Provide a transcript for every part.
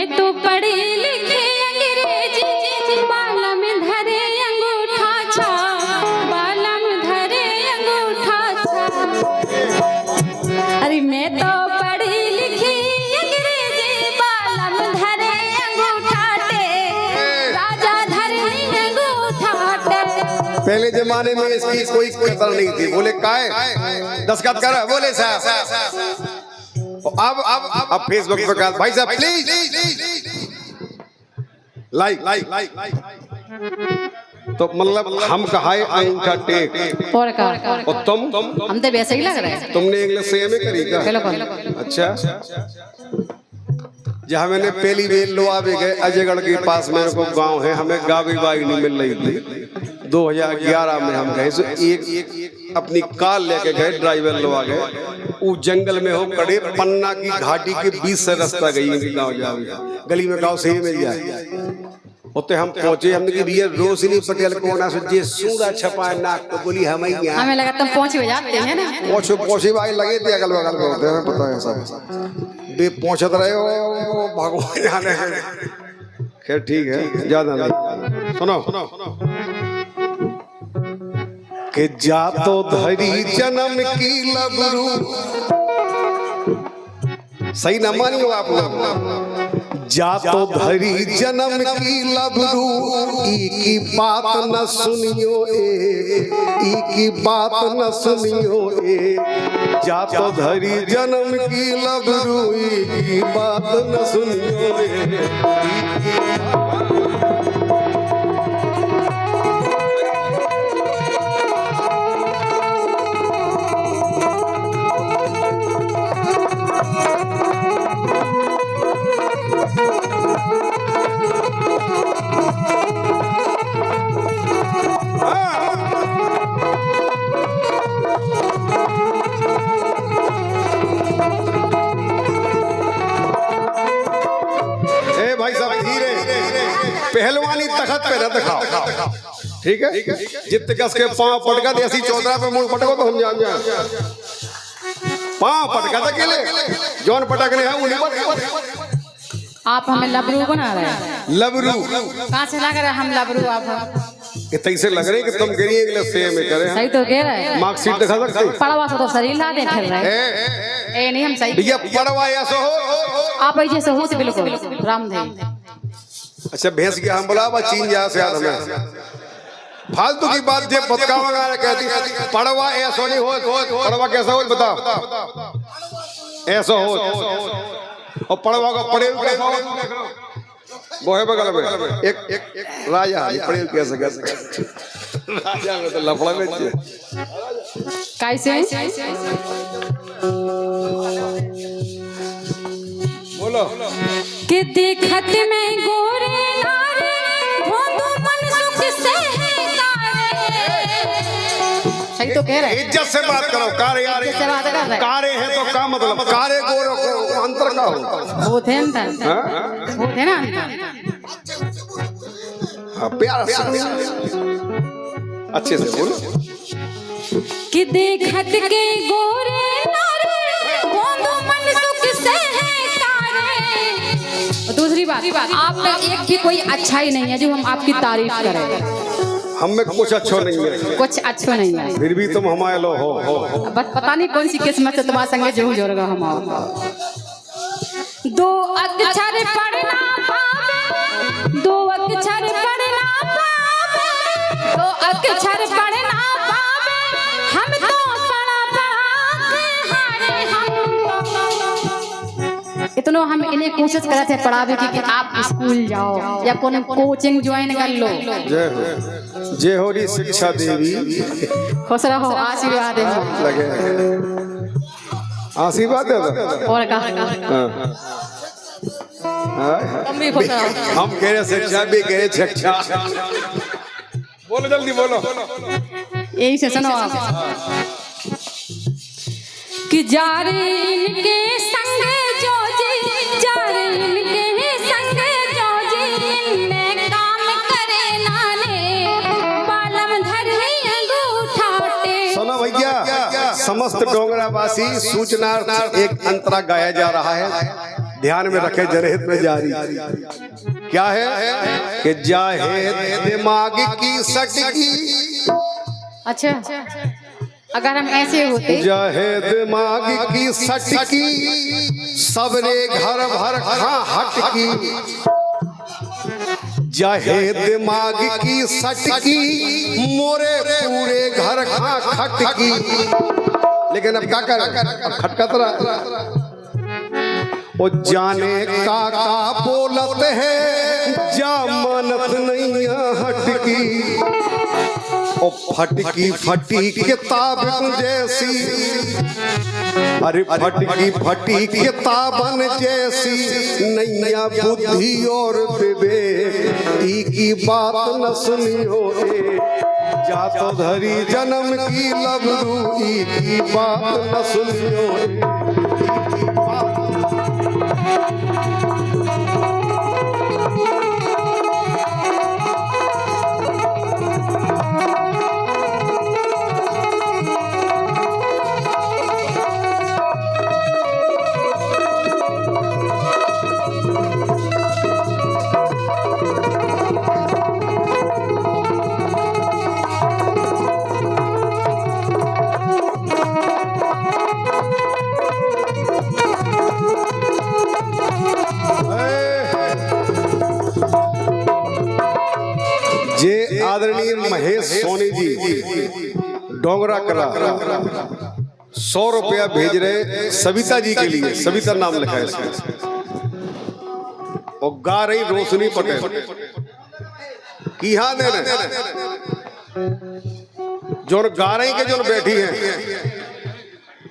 मैं तो पढ़ी लिखी अंग्रेजी बाला में धरे अंगूठा छाप बाला में धरे अंगूठा छाप। अरे मैं तो पढ़ी लिखी अंग्रेजी बाला में धरे अंगूठा टेक राजा धरे अंगूठा टेक। पहले जमाने में इसकी कोई कदर नहीं थी। बोले काय दस्तखत कर बोले साहब। अब फेसबुक पे कहा भाई साहब प्लीज लाइक तो मतलब हम कहाए अंगूठा टेक और तुम हम तो वैसे ही लग रहे हैं। तुमने इंग्लिश से एमए करी का? अच्छा जहाँ मैंने पहली बेल लोआ भी गए अजयगढ़ के पास मेरे को गांव है, हमें गाड़ी बाइक नहीं मिल रही थी। 2011 में हम गए, एक अपनी कार लेके गए, ड्राइवर लोग आ गए, वो जंगल में हो खड़े, पन्ना की घाटी के बीच से रास्ता गई गाँव जाओ, गली में गाँव सही में जाए। उतने हम पहुंचे, हमने की भैया रोशनी पटेल कोना से सूंगा छपा नाक तो बोली हम ही यहाँ। हमें लगा तुम पहुंचे जाते हैं ना। पहुंचे भाई लगे थे अगल बगल में होते हैं, पता है सब बे पहुंचत रहे हो भगवान जाने। खैर ठीक है ज्यादा नहीं, सुनो कि जा तो धरी जन्म की लबरू, सही न मानियो आप लोग। जा तो धरी जन्म की लबरू, ई की बात न सुनियो ई की बात न सुनियो जा तो धरी जन्म की लबरू, ई की बात न सुनियो पहलवानी तखत पे न दिखाओ, ठीक है? जितने कस के पांव पटका दे, ऐसी चौतरा पे मुंह पटको तो हम जान जाए। पांव पटका था केले, जौन पटकने हैं उन्हीं पर। आप हमें लबरू बना रहे हैं। लबरू कहाँ से लग रहा है हम लबरू? आप इतने से लग रहे कि तुम कह रही है से में करे। सही तो कह रहे हैं। मार्कशीट दिखा सकते? पढ़वा से तो शरीर ला दे फिर रहे। ए नहीं हम सही भैया पढ़वा ऐसा हो आप ऐसे से हो से बिल्कुल रामदेव। अच्छा भैंस की हम बोला चीन जा से याद हमें फालतू की बात जे बतका वगैरह कहती। पढ़वा ऐसा नहीं हो, पढ़वा कैसा हो बताओ? ऐसा हो और पढ़वा का पढ़े कैसा हो? वो है बगल में एक राजा पढ़े कैसे राजा में तो लफड़ा में कैसे बोलो कि देखत में गोरे नारे धोंदू मन सुख से है कारे। सही तो कह रहे हैं। इज्जत से बात करो। कारे यार कारे है तो क्या मतलब? कारे गोरे को अंतर का हो वो थे ना, वो थे ना प्यार से अच्छे से बोलो कि देखत के गोरे नारे धोंदू मन सुख से है कारे। दूसरी बात आप में एक भी कोई अच्छा ही नहीं है जो हम आपकी तारीफ करें। हम में कुछ अच्छा नहीं है, कुछ अच्छा नहीं है, फिर भी तुम हमारे लो हो। बस पता नहीं कौन सी किस्मत से तुम्हारे संगे जो जोड़ेगा हम। दो अक्षर पढ़ना पावे, दो अक्षर पढ़ना पावे, दो अक्षर पढ़ना पावे, हम तो पढ़ा पढ़ा के हारे हम। इतना हम इन्हें कोशिश करे थे पढ़ावे की कि आप स्कूल जाओ या कोई कोचिंग ज्वाइन कर लो। जय हो री शिक्षा देवी, खुश रहो, आशीर्वाद लगे आशीर्वाद दे और का हम कह रहे शिक्षा भी कह रहे शिक्षा। बोलो जल्दी बोलो। यही से सुनो आप कि जा रे इनके संग जो जी, जा रे इनके संग जो जी, इनने काम करे नाने बालम धरे अंगूठा टे। सुनो भैया, समस्त डोंगरावासी सूचना एक अंतरा गाया जा रहा है, ध्यान में रखे, जनहित में जारी। क्या है कि जाहे दिमाग की सटकी। अच्छा, अगर हम ऐसे होते, जाहे दिमाग की सटकी, सबरे घर भर हटकी। जाहे दिमाग की सटकी, मोरे पूरे घर खटकी। लेकिन अब क्या कर, खटकत रहा। ओ जाने का बोलत है, जा मानत नहीं हटकी। ओ फटकी फटी किताब जैसी, अरे फटकी फटी किताबन जैसी, नैया बुद्धि और विवेक की बात न सुनियो। जा तो धरी जन्म की लबरू, की बात न सुनियो। जे आदरणीय महेश सोनी जी डोंगरा कला 100 रुपया भेज रहे सविता जी के लिए। सविता नाम लिखा है इसमें। और गा रही रोशनी पटेल की हाँ दे जो गा रही के जो बैठी है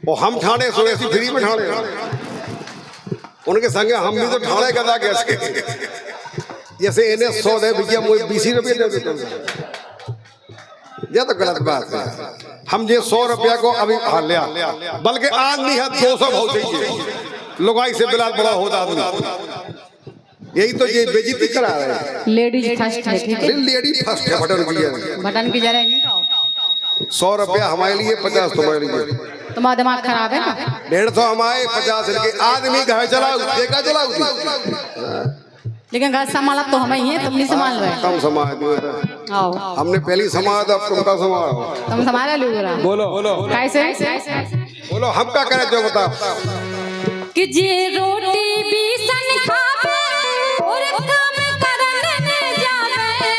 वो हम ठाणे सोए फ्री में ठाणे उनके संगे हम भी तो ठाणे गदा कैसे जैसे इन्हें 100 दे भैया मुझे 20 रुपये दे देते ये तो गलत बात है। हम ये 100 रुपया को अभी लिया, बल्कि आदमी है 200 बहुत चाहिए। लुगाई से बिलाल बड़ा होता आदमी। यही तो ये बेइज्जती करा रहे हैं। लेडीज फर्स्ट है, ठीक है? लेडी फर्स्ट है, बटन की है, बटन की जरा नहीं खाओ। 100 रुपया हमारे लिए, 50 तुम्हारे लिए। तुम्हारा दिमाग खराब है ना? 150 हमारे, 50 इनके। आदमी घर चलाओ, देखा चलाओ। लेकिन घर संभाला तो हम ही हैं, तुम नहीं संभाल रहे। कम संभाल आओ, हमने पहली संभाला था, अब तुम का संभालो। तुम संभाला लोग। बोलो बोलो कैसे? बोलो हम क्या करें जो बताओ। कि जे रोटी बीसन खावे और काम करने जावे।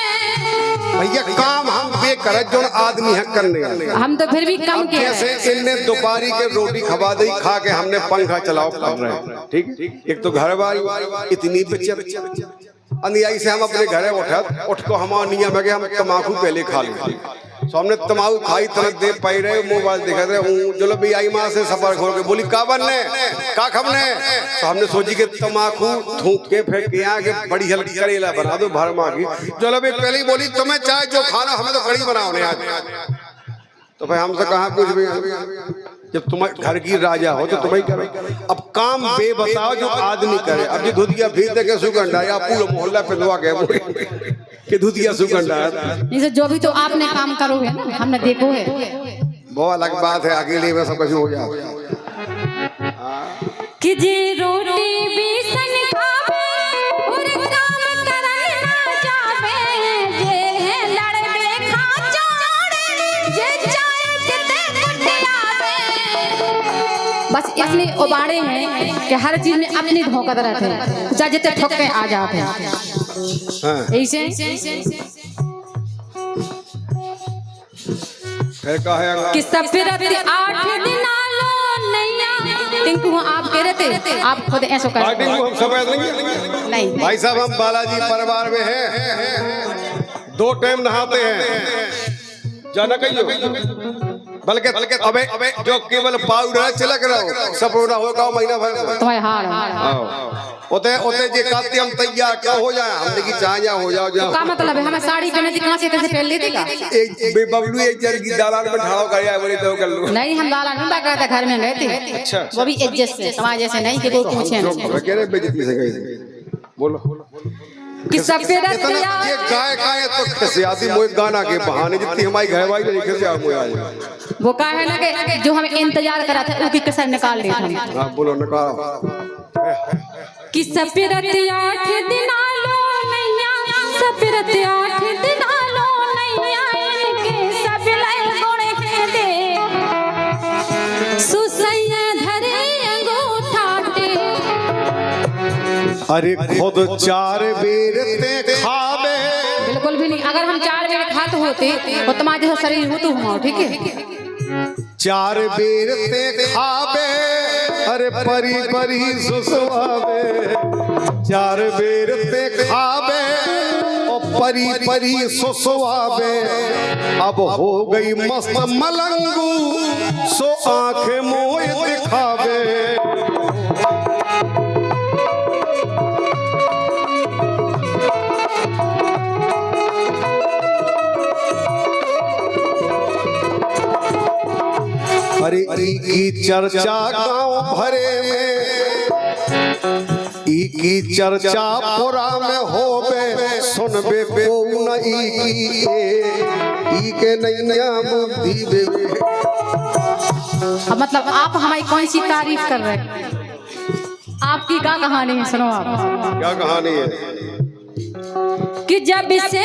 भैया काम हम बेकर जो आदमी है करने, हम तो फिर भी कम के। जैसे इनने दोपहरी के रोटी खवा दी, खा के हमने पंखा चलाओ कर रहे हैं, ठीक। एक तो घर वाली इतनी बचत अंधियाई से हम अपने घरे उठ को हमारा नियम है कि हम तम्बाकू पहले खा लें। तो हमने तम्बाकू खाई, तरह दे पाई रहे, मोबाइल देखा रहे। जो भी आई माँ से सफर खोल के बोली का बनने का खबने, तो हमने सोची कि तम्बाकू थूक के फेंक के यहाँ के बड़ी हल्की करेला बना दो भर माँ की। जो भी पहले ही बोली तुम्हें चाहे जो खाना, हमें तो कड़ी बनाओ आज। तो भाई हमसे कहा कुछ भी, जब तुम घर की राजा हो तो तुम्हें करो। अब काम बे बताओ जो आदमी करे। अब ये धुतिया भीज दे के सुगंधा या पूरा मोहल्ला पे दुआ गए कि धुतिया सुगंधा है। जो भी तो आपने काम करोगे ना, हमने देखो है। बहुत अलग बात है, अकेले में सब कुछ हो जाए। कि जे रोटी बीसन खावे और काम करने ना जावे, जे लड़बे खा जोड़े, जे चाहे किते गुटियावे। बस इसलिए उबाड़े हैं कि हर चीज में अपनी धोखा रहते हैं, चाहे जितने ठोक के आ जाते हैं। ऐसे कि सफरत 8 दिन आलो नैया। टिंकू आप कह रहे थे, आप खुद ऐसा कर। हम सफेद नहीं भाई साहब, हम बालाजी परिवार में हैं, 2 टाइम नहाते हैं, जाना कहियो। बल्कि अबे जो केवल पाउडर चिलक रहा हो, सपोरा होगा महीना भर तुम्हारे हार ओते जे कहते हम तैयार क्या हो जाए, हमने की चाहे हो जाओ जाओ। का मतलब है हमें साड़ी पहने थी, कहां से कैसे पहन लेती का? एक बबलू एक जर की दालान में ठाड़ो कर आया, बोले तो कर लो। नहीं, हम दालान में बैठा था, घर में गए थे। अच्छा, वो भी इज्जत से, समाज जैसे नहीं कि कोई पूछे ना। कह रहे बेइज्जती से गए। बोलो कि सफेद ये गाय गाय तो कैसे आदमी मोए गाना के बहाने जितनी हमारी घर वाली नहीं कैसे आ मोए आज। वो का है ना कि जो हमें इंतजार करा था उसकी कसर निकाल ली हम। हां बोलो निकाल। कि सपिरत 8 दिन लो नैया, सपिरत 8 दिन लो नैया, के सब लय गुण है दे सुसैया धरे अंगूठाटे। अरे खुद 4 बेर ते खावे। बिल्कुल भी नहीं, अगर हम 4 बेर खाते होते तो तुम्हारे जैसा शरीर हो तो हुआ, ठीक है। 4 बेर ते खावे, अरे परी परी सुसवावे। 4 बेर ते खावे और परी परी सुसवावे। अब हो गई मस्त मलंगू सो आंखें मोय दिखावे। अरे की चर्चा गांव भरे में, की चर्चा पुरा में होबे। सुनबे को नहीं के नैया बुद्धि बेबे। मतलब आप हमारी कौन सी तारीफ कर रहे हैं? आपकी क्या कहानी है, सुनो आप। क्या कहानी है? कि जब से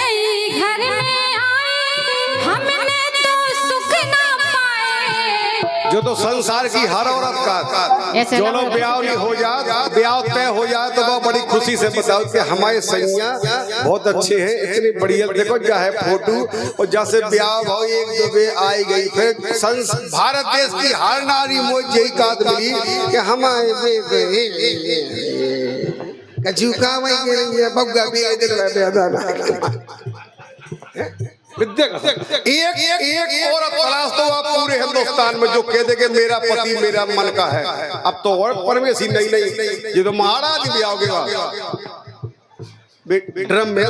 घर में आए हमने तो सुख ना पाए। जो तो संसार की हर औरत का जो लोग ब्याह नहीं हो जाए, ब्याह तय हो जाए तो वो बड़ी खुशी से बताओ कि हमारे सैया बहुत अच्छे हैं, इतनी बढ़िया। देखो चाहे फोटो और जैसे ब्याह भाव एक दो आई गई। फिर भारत देश की हर नारी मोज यही कात मिली कि हमारे एक औरत तलाश तो आप पूरे हिंदुस्तान में जो कह दे कि मेरा पति मेरा मन का है। अब तो और परमेशी नहीं, ये तो महाराज भी आओगे ड्रम में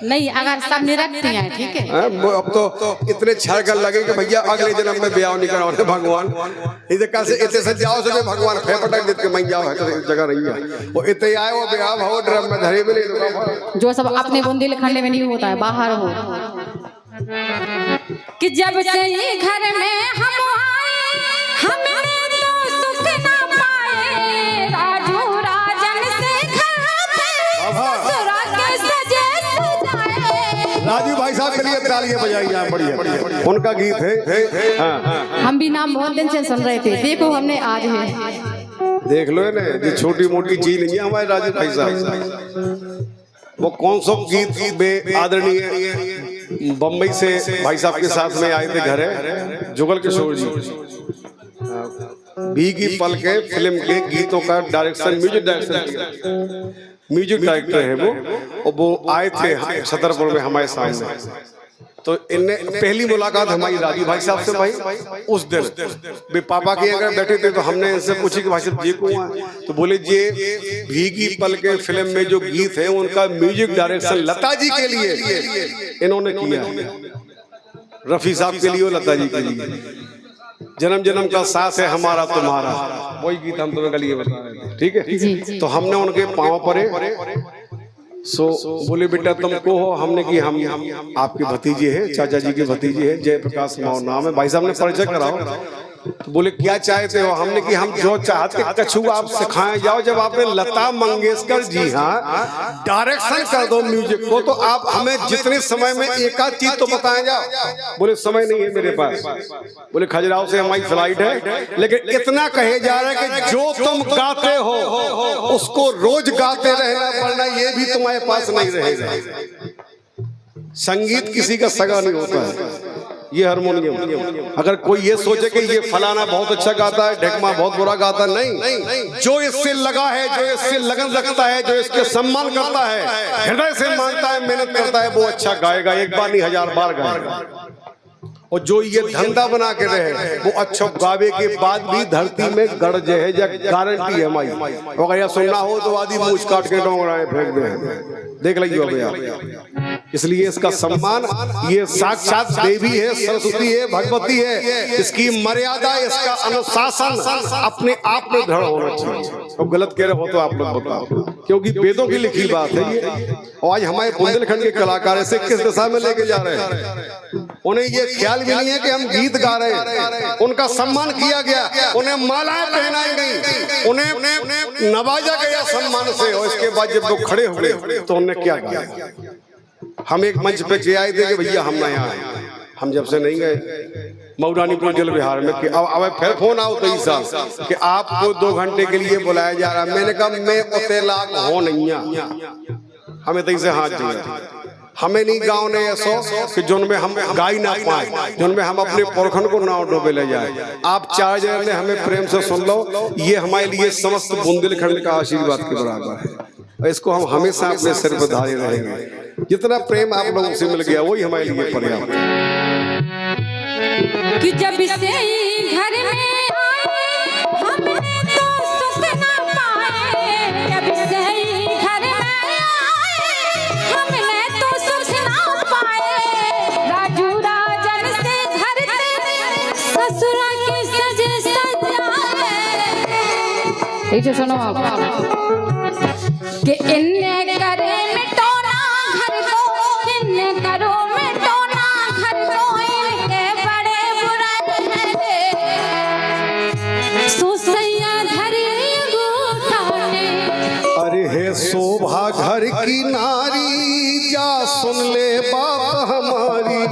नहीं, अगर सब निरखती हैं, ठीक है। अब तो इतने छड़गल लगे कि भैया अगले जन्म में ब्याह नहीं कराओ भगवान। इतने से जाओ से भगवान फेपटक देते मैं जाओ है तो जगह रही है वो इतने आए वो ब्याह भाव ड्रम में धरे में नहीं। जो सब अपने बुंदेल खंडे में नहीं होता है, बाहर हो। कि जब से ये घर में हम आए हमने तो सुख ना पाए। राजू राजन से राजू भाई साहब के लिए तालियां बजाइए, बढ़िया। उनका गीत है। हाँ। हम भी नाम बहुत दिन से सुन रहे थे, देखो हमने आज है। देख लो ना, ये छोटी मोटी चीज नहीं है हमारे राजू भाई साहब। वो कौन सा गीत बे आदरणीय बम्बई से भाई साहब के साथ में आए थे घर है जुगल किशोर जी। भीगी पल के फिल्म के गीतों का डायरेक्शन म्यूजिक डायरेक्टर है वो, और वो आए थे छतरपुर में हमारे सामने। तो इनने पहली मुलाकात हमारी राजू भाई साहब से भाई उस दिन वे पापा के अगर बैठे थे तो हमने इनसे पूछी कि भाई साहब जी कौन है, तो बोले ये भीगी पल के फिल्म में जो गीत है उनका म्यूजिक डायरेक्शन लता जी के लिए इन्होंने किया, रफी साहब के लिए, लता जी के लिए। जन्म जन्म का साथ है हमारा तुम्हारा, वही गीत हम तुम्हें गलिए बता रहे थे, ठीक है। तो हमने उनके पाँव पड़े, बोले बेटा तुम को हो? हमने की हम आपके भतीजे हैं, चाचा जी के भतीजे हैं, जयप्रकाश माओ नाम है। भाई साहब ने परिचय कराओ। तो बोले क्या चाहते हो? हमने की हम जो चाहते कछु आप सिखाए जाओ। जब आपने लता मंगेशकर जी हाँ डायरेक्शन कर दो म्यूजिक को, तो आप हमें जितने समय में एक आध चीज तो बताएं जाओ। बोले समय नहीं है मेरे पास। बोले खजुराहो से हमारी फ्लाइट है, लेकिन इतना कहे जा रहा है कि जो तुम गाते हो उसको रोज गाते रहना, वरना ये भी तुम्हारे पास नहीं रहेगा। संगीत किसी का सगा नहीं होता है, ये हारमोनियम। अगर कोई ये सोचे कि ये फलाना बहुत अच्छा गाता है, ढेकमा बहुत बुरा गाता है, नहीं। जो इससे लगा है, जो इससे लगन रखता है, जो इसके सम्मान करता है, हृदय से मानता है, मेहनत करता है, वो अच्छा गाएगा। एक बार नहीं 1000 बार गाएगा। और जो ये धंधा बना के रहे वो अच्छा गावे के बाद भी धरती में गड़ जाए, गारंटी है हमारी। अगर यह सुनना हो तो आदि मूछ काट के डोंगराए फेंक दे, देख लीजिए भैया। इसलिए इसका सम्मान, ये साक्षात देवी है, सरस्वती है, भगवती है। इसकी मर्यादा, इसका अनुशासन अपने आप में दृढ़ होना चाहिए। अब गलत कह रहे हो तो आप लोग बताओ, क्योंकि वेदों की लिखी बात है ये। और आज हमारे बुंदेलखंड के कलाकार इसे किस दिशा में लेके जा रहे हैं? उन्हें ये ख्याल भी नहीं है कि हम गीत गा रहे हैं। उनका सम्मान किया गया, उन्हें मालाएं पहनाई गई, उन्हें नवाजा गया सम्मान से। और इसके बाद जब वो खड़े हुए तो उन्होंने क्या गाया? हम एक मंच पे के आए थे कि भैया हम नया आए, हम जब से नहीं गए मऊरानीपुर जल विहार में कि अब फिर फोन आओ 23 साल कि आपको 2 घंटे के लिए बुलाया जा रहा है। मैंने कहा मैं उते लाग हो नहीं, हमें 23 से हाथ जोड़ा। हमें नहीं गाँव ने ऐसा कि जिनमें हम गाई ना पाए, जिनमें हम अपने पुरखन को ना डूबे ले जाए। आप 4 जने ने हमें प्रेम से सुन लो, ये हमारे लिए समस्त बुंदेलखंड का आशीर्वाद के बराबर है। इसको हम हमेशा अपने सिर पर धारे रहेंगे। जितना प्रेम आप लोगों से मिल गया वही हमारे लिए पर्याप्त है। कि जब से घर में आए हमने तो सुख ना पाए, जब से घर में आए हमने तो सुख ना पाए। राजू राजन से घर से ससुरा के सजे सजाए। इसे सुनो आप कि इन्ने करे मिटोना घर को, इन्ने करो मिटोना घर को, इनके बड़े बुरे हैं सोसैया धरी गुठाने। अरे हे शोभा घर की नारी, जा सुन ले बात हमारी।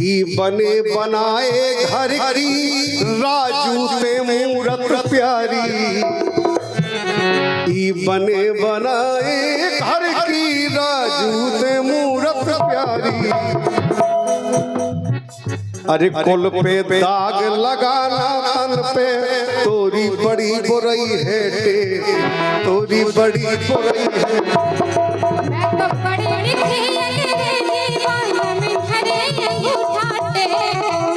ई बने बनाए घर की राजू ते मूरत प्यारी। ई बने बनाए घर की राजू ते मूरत प्यारी। अरे कुल पे दाग लगाना तन पे, तोरी बड़ी बुराई है टे, तोरी बड़ी बुराई है। मैं तो बड़ी लिखी अंग्रेजी वाला में धरे अंगूठाटे,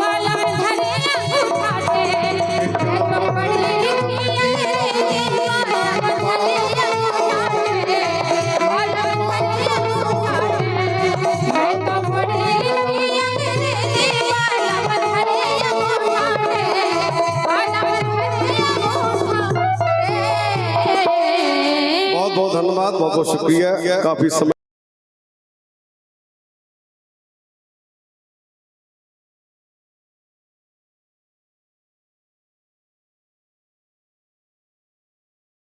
वाला में धरे अंगूठाटे। मैं तो बड़ी लिखी अंग्रेजी वाला में धरे अंगूठाटे, वाला में धरे अंगूठाटे। मैं तो बड़ी लिखी अंग्रेजी वाला में धरे अंगूठाटे, वाला में धरे अंगूठाटे। बहुत बहुत धन्यवाद, बहुत बहुत शुक्रिया। काफी समय